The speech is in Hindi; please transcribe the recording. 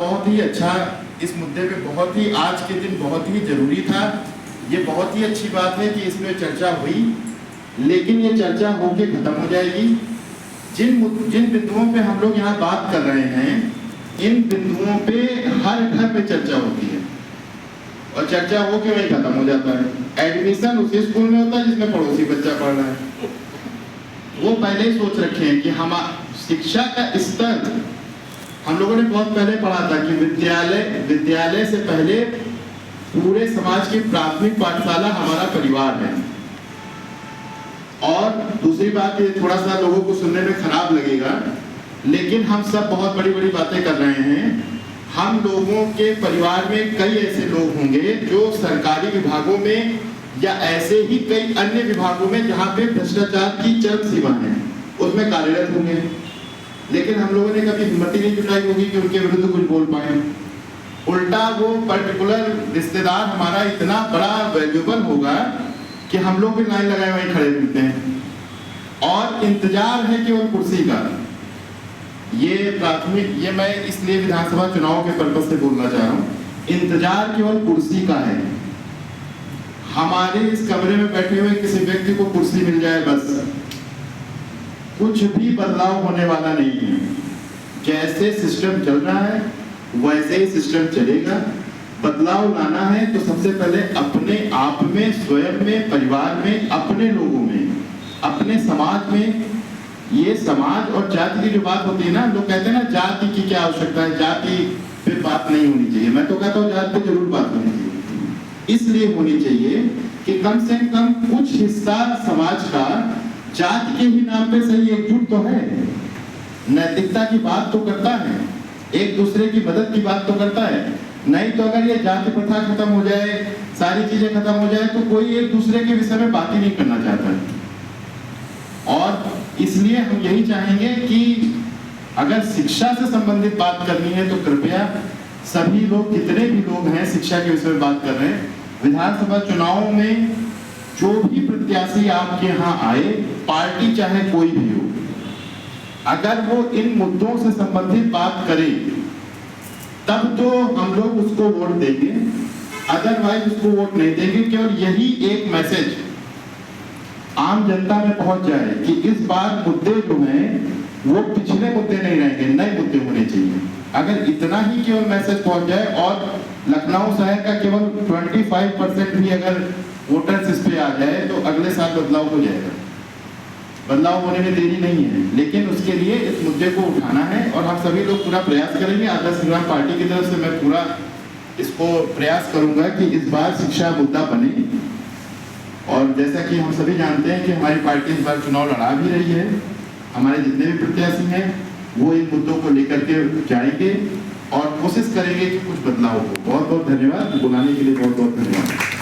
बहुत ही अच्छा, इस मुद्दे पे बहुत ही आज के दिन बहुत ही जरूरी था। ये बहुत ही अच्छी बात है कि इसमें चर्चा हुई, लेकिन ये चर्चा होके खत्म हो जाएगी। जिन बिंदुओं पे हम लोग यहाँ बात कर रहे हैं, इन बिंदुओं पे हर घर में चर्चा होती है और चर्चा होके वहीं खत्म हो जाता है। एडमिशन उसी स्कूल में होता है जिसमें पड़ोसी बच्चा पढ़ रहा है। वो पहले ही सोच रखे हैं कि हम शिक्षा का स्तर, हम लोगों ने बहुत पहले पढ़ा था कि विद्यालय से पहले पूरे समाज की प्राथमिक पाठशाला हमारा परिवार है। और दूसरी बात, ये थोड़ा सा लोगों को सुनने में खराब लगेगा, लेकिन हम सब बहुत बड़ी बड़ी बातें कर रहे हैं। हम लोगों के परिवार में कई ऐसे लोग होंगे जो सरकारी विभागों में या ऐसे ही कई अन्य विभागों में जहां पे भ्रष्टाचार की चरम सीमा है उसमें कार्यरत होंगे, लेकिन हम लोगों ने कभी हिम्मत ही नहीं जुटाई होगी कि उनके विरुद्ध कुछ बोल पाए। उल्टा वो पर्टिकुलर रिश्तेदार हमारा इतना बड़ा वैल्यूएबल होगा कि हम लोग भी लाइन लगाए वहीं खड़े मिलते हैं और इंतजार है केवल कुर्सी का। ये मैं इसलिए विधानसभा चुनाव के पर्पज से बोलना चाह रहा हूँ, इंतजार केवल कुर्सी का है। हमारे इस कमरे में बैठे हुए किसी व्यक्ति को कुर्सी मिल जाए बस, कुछ भी बदलाव होने वाला नहीं है। जैसे सिस्टम चल रहा है वैसे ही सिस्टम चलेगा। बदलाव लाना है तो सबसे पहले अपने आप में, स्वयं में, परिवार में, अपने लोगों में, अपने समाज में। ये समाज और जाति की जो बात होती है ना, लोग कहते हैं ना जाति की क्या आवश्यकता है, जाति पे बात नहीं होनी चाहिए। मैं तो कहता हूँ जाति पे जरूर बात होनी चाहिए। इसलिए होनी चाहिए कि कम से कम कुछ हिस्सा समाज का जाति के ही नाम पे सही एकजुट तो है, नैतिकता की बात तो करता है, एक दूसरे की मदद की बात तो करता है। नहीं तो अगर ये जाति प्रथा खत्म हो जाए, सारी चीजें खत्म हो जाए, तो कोई एक दूसरे के विषय में बात ही नहीं करना चाहता है। और इसलिए हम यही चाहेंगे कि अगर शिक्षा से संबंधित बात करनी है तो कृपया सभी लोग, जितने भी लोग हैं शिक्षा के विषय में बात कर रहे हैं, विधानसभा चुनाव में जो भी प्रत्याशी आपके यहाँ आए, पार्टी चाहे कोई भी हो, अगर वो इन मुद्दों से संबंधित बात करे तब तो हम लोग उसको वोट देंगे, अदरवाइज उसको वोट नहीं देंगे। केवल यही एक मैसेज आम जनता में पहुंच जाए कि इस बार मुद्दे जो हैं वो पिछले मुद्दे नहीं रहेंगे, नए मुद्दे होने चाहिए। अगर इतना ही केवल मैसेज पहुंच जाए और लखनऊ शहर का केवल 25% भी अगर वोटर्स इस पे आ जाए तो अगले साल बदलाव हो जाएगा। बदलाव होने में देरी नहीं है, लेकिन उसके लिए इस मुद्दे को उठाना है और हम सभी लोग पूरा प्रयास करेंगे। आदर्श संग्राम पार्टी की तरफ से मैं पूरा इसको प्रयास करूंगा कि इस बार शिक्षा मुद्दा बने। और जैसा कि हम सभी जानते हैं कि हमारी पार्टी इस बार चुनाव लड़ा भी रही है, हमारे जितने भी प्रत्याशी हैं वो इन मुद्दों को लेकर के जाएंगे और कोशिश करेंगे कि कुछ बदलाव हो। बहुत बहुत धन्यवाद, बुलाने के लिए बहुत बहुत धन्यवाद।